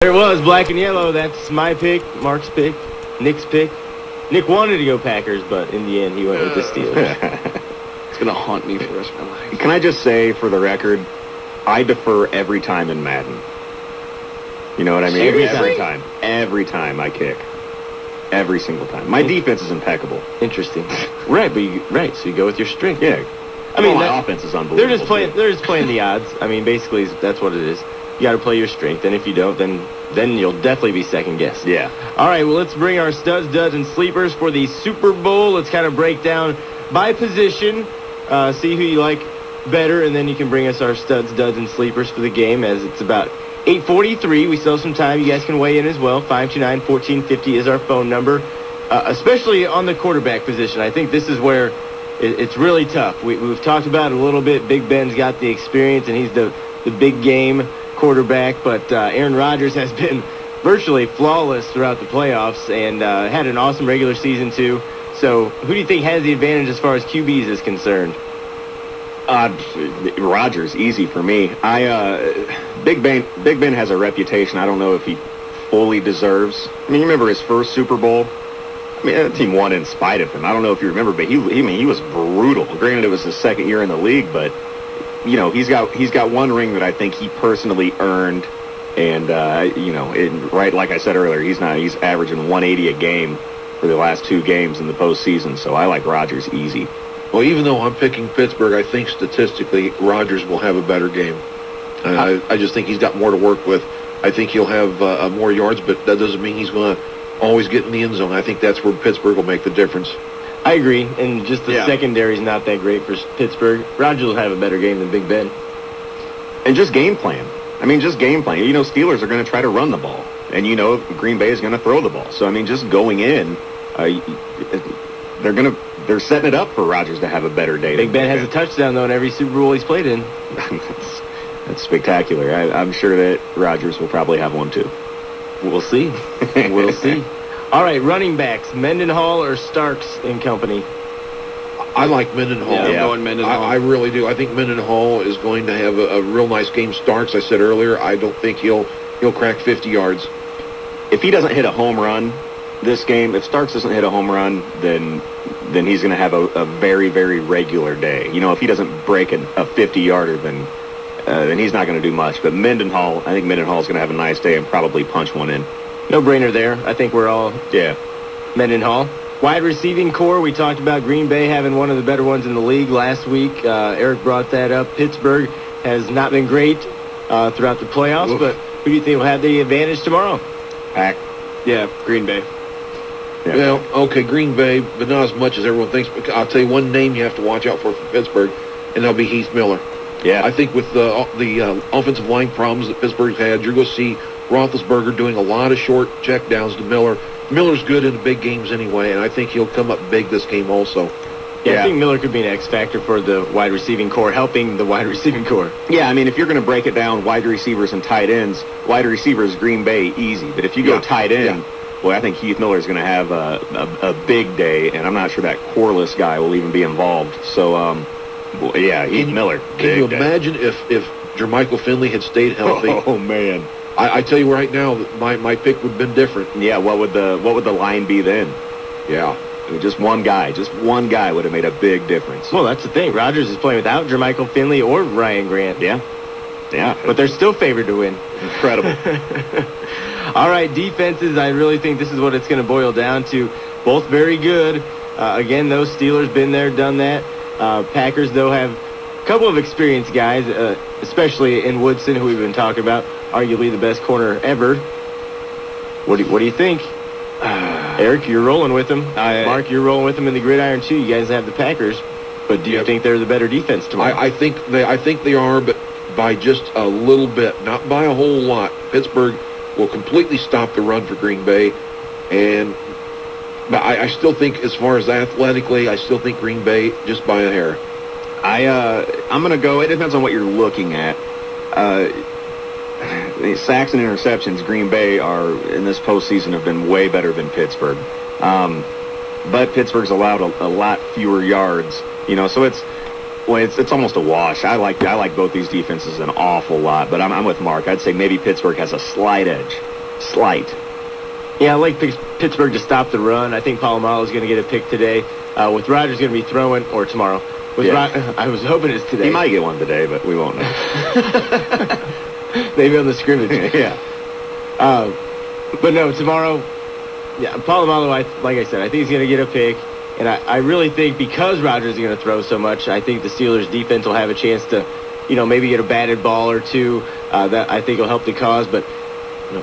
There it was, black and yellow. That's my pick, Mark's pick, Nick's pick. Nick wanted to go Packers, but in the end, he went with the Steelers. It's going to haunt me for the rest of my life. Can I just say, for the record, I defer every time in Madden. You know what I mean? Every time. Every time I kick. Every single time. My defense is impeccable. Interesting. Right, so you go with your strength. Yeah. I mean, my offense is unbelievable. They're just playing the odds. I mean, basically, that's what it is. You got to play your strength, and if you don't, then you'll definitely be second guessed. Yeah. All right, well, let's bring our studs, duds, and sleepers for the Super Bowl. Let's kind of break down by position, see who you like better, and then you can bring us our studs, duds, and sleepers for the game, as it's about 8:43. We still have some time. You guys can weigh in as well. 529-1450 is our phone number, especially on the quarterback position. I think this is where it's really tough. We've talked about it a little bit. Big Ben's got the experience, and he's the big game quarterback, but Aaron Rodgers has been virtually flawless throughout the playoffs and had an awesome regular season too. So who do you think has the advantage as far as QBs is concerned? Rodgers, easy for me. Big Ben has a reputation I don't know if he fully deserves. I mean, you remember his first Super Bowl? I mean, that team won in spite of him. I don't know if you remember, but he was brutal. Granted, it was his second year in the league, but you know, he's got one ring that I think he personally earned, and right, like I said earlier, he's averaging 180 a game for the last two games in the postseason. So I like Rodgers easy. Well, even though I'm picking Pittsburgh, I think statistically Rodgers will have a better game. I just think he's got more to work with. I think he'll have more yards, but that doesn't mean he's going to always get in the end zone. I think that's where Pittsburgh will make the difference. I agree, and just the secondary is not that great for Pittsburgh. Rodgers will have a better game than Big Ben. And just game plan. I mean, just game plan. You know, Steelers are going to try to run the ball, and you know Green Bay is going to throw the ball. So I mean, just going in, they're setting it up for Rodgers to have a better day. Big Ben has a touchdown though in every Super Bowl he's played in. That's spectacular. I'm sure that Rodgers will probably have one too. We'll see. We'll see. All right, running backs, Mendenhall or Starks and company? I like Mendenhall. Yeah, I'm going Mendenhall. I really do. I think Mendenhall is going to have a real nice game. Starks, I said earlier, I don't think he'll crack 50 yards. If he doesn't hit a home run this game, if Starks doesn't hit a home run, then he's going to have a very, very regular day. You know, if he doesn't break a 50-yarder, then he's not going to do much. But Mendenhall, I think Mendenhall's going to have a nice day and probably punch one in. No-brainer there. I think we're all Mendenhall. Wide receiving core, we talked about Green Bay having one of the better ones in the league last week. Eric brought that up. Pittsburgh has not been great throughout the playoffs, but who do you think will have the advantage tomorrow? Pack. Yeah, Green Bay. Yeah. Well, okay, Green Bay, but not as much as everyone thinks. I'll tell you one name you have to watch out for Pittsburgh, and that'll be Heath Miller. Yeah. I think with the offensive line problems that Pittsburgh's had, you're going to see Roethlisberger doing a lot of short checkdowns to Miller. Miller's good in the big games anyway, and I think he'll come up big this game also. Yeah, I think Miller could be an X factor for the wide receiving core, helping the wide receiving core. Yeah, I mean, if you're going to break it down, wide receivers and tight ends, wide receivers, Green Bay, easy. But if you go tight end, boy, I think Heath Miller is going to have a big day, and I'm not sure that Corliss guy will even be involved. So, Heath Miller. Can you imagine if Jermichael Finley had stayed healthy? Oh man. I tell you right now, my pick would have been different. Yeah, what would the line be then? Yeah. I mean, just one guy would have made a big difference. Well, that's the thing. Rodgers is playing without Jermichael Finley or Ryan Grant. Yeah. But they're still favored to win. Incredible. All right, defenses, I really think this is what it's going to boil down to. Both very good. Again, those Steelers been there, done that. Packers, though, have a couple of experienced guys, especially in Woodson, who we've been talking about, arguably the best corner ever. What do you think? Eric, you're rolling with them. Mark, you're rolling with them in the gridiron too. You guys have the Packers, but do you think they're the better defense tomorrow? I think they are, but by just a little bit, not by a whole lot. Pittsburgh will completely stop the run for Green Bay, but I still think, as far as athletically, I still think Green Bay just by a hair. I'm going to go. It depends on what you're looking at. The sacks and interceptions, Green Bay are in this postseason have been way better than Pittsburgh. But Pittsburgh's allowed a lot fewer yards. You know, so it's Well, it's almost a wash. I like both these defenses an awful lot, but I'm with Mark. I'd say maybe Pittsburgh has a slight edge. Slight. Yeah, I like Pittsburgh to stop the run. I think Polamalu's going to get a pick today. With Rodgers going to be throwing, or tomorrow. I was hoping it's today. He might get one today, but we won't know. Maybe on the scrimmage. Yeah. But no, tomorrow, yeah, Polamalu, like I said, I think he's going to get a pick. And I really think because Rodgers is going to throw so much, I think the Steelers' defense will have a chance to, maybe get a batted ball or two. That I think will help the cause. But,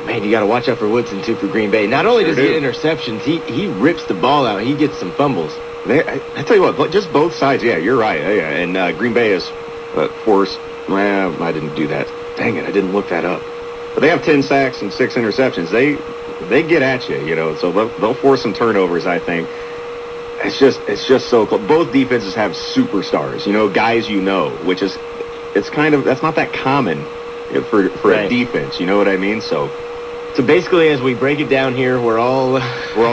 man, you got to watch out for Woodson, too, for Green Bay. Not only does he get interceptions, he rips the ball out. He gets some fumbles. I tell you what, just both sides. Yeah, you're right. Yeah. And Green Bay is forced. Well, I didn't do that. Dang it, I didn't look that up. But they have 10 sacks and 6 interceptions. They get at you, so they'll force some turnovers, I think. It's just so close. Both defenses have superstars, guys which is, that's not that common for a defense, you know what I mean? So basically, as we break it down here, we're all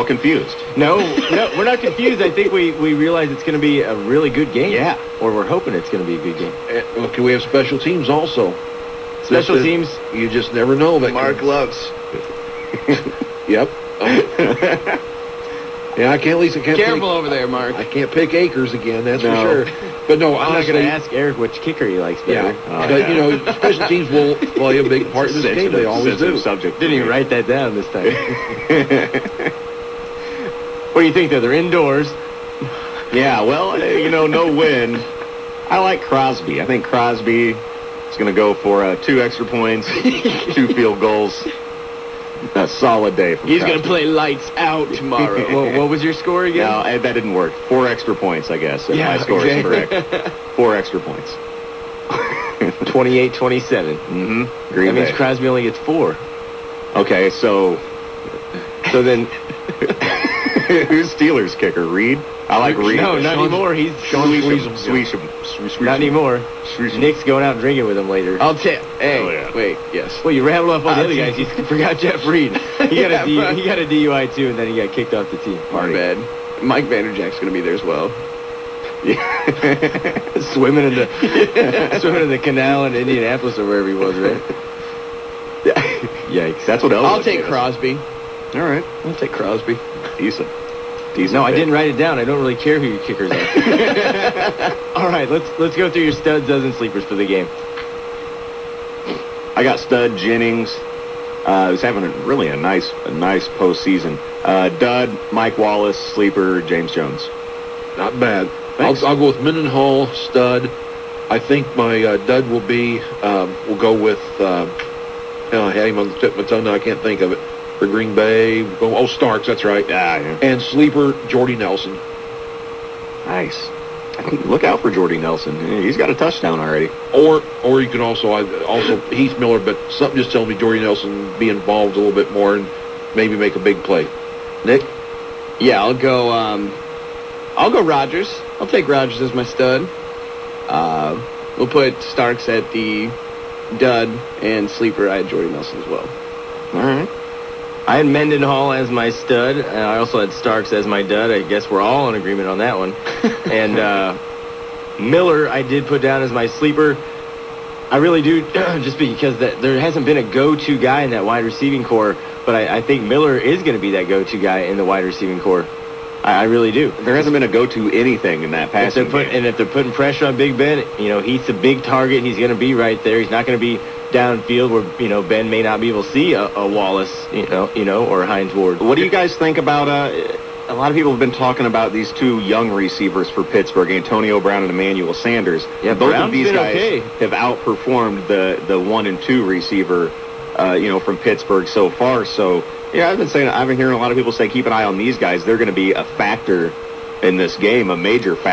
confused. No, we're not confused. I think we realize it's going to be a really good game. Yeah. Or we're hoping it's going to be a good game. Okay, we have special teams also. Special teams. You just never know. Mark loves. Yep. Yeah, I can't Careful over there, Mark. I can't pick Akers again, that's for sure. But no, I'm not going to ask Eric which kicker he likes better. Yeah, but special teams will play a big part in this game. They always do. Didn't even write that down this time. What do you think, though? They're indoors. Yeah, well, no win. I like Crosby. I think Crosby is going to go for 2 extra points, 2 field goals. A solid day for He's going to play lights out tomorrow. What was your score again? No, that didn't work. 4 extra points, I guess. If my score is correct. 4 extra points. 28-27. Mm-hmm. That means Crosby only gets 4. Okay, so then who's Steelers kicker? Reed? I like Reed. No, not anymore. He's Swisham. Not anymore. Nick's going out drinking with him later. I'll tell. Hey, wait, yes. Well, you rattled off all the other guys. You forgot Jeff Reed. He got a DUI too, and then he got kicked off the team. My bad. Mike Vanderjack's going to be there as well. Yeah. swimming in the canal in Indianapolis or wherever he was, right? Yikes! That's what Elvis I'll take Crosby. All right, I'll take Crosby. Decent. No, I didn't write it down. I don't really care who your kickers are. All right, let's go through your studs, duds, and sleepers for the game. I got stud Jennings. He's having really a nice postseason. Dud Mike Wallace, sleeper James Jones. Not bad. Thanks. I'll go with Mendenhall, stud. I think my dud will be. We'll go with. I had him on the tip of my tongue. Now I can't think of it. For Green Bay, Starks, that's right. Yeah. And sleeper, Jordy Nelson. Nice. Look out for Jordy Nelson. He's got a touchdown already. Or you can also Heath Miller, but something just tells me Jordy Nelson be involved a little bit more and maybe make a big play. Nick? Yeah, I'll go Rodgers. I'll take Rodgers as my stud. We'll put Starks at the dud, and sleeper I had Jordy Nelson as well. All right. I had Mendenhall as my stud, and I also had Starks as my dud. I guess we're all in agreement on that one. And Miller I did put down as my sleeper. I really do, just because there hasn't been a go-to guy in that wide receiving core, but I think Miller is going to be that go-to guy in the wide receiving core. I really do. There hasn't been a go-to anything in that passing game. And if they're putting pressure on Big Ben, he's a big target. He's going to be right there. He's not going to be downfield where, Ben may not be able to see a Wallace, or Hines Ward. What do you guys think about, a lot of people have been talking about these 2 young receivers for Pittsburgh, Antonio Brown and Emmanuel Sanders. Yeah, both Brown's of these guys okay. have outperformed the 1 and 2 receiver, from Pittsburgh so far. So, yeah, I've been hearing a lot of people say keep an eye on these guys. They're going to be a factor in this game, a major factor.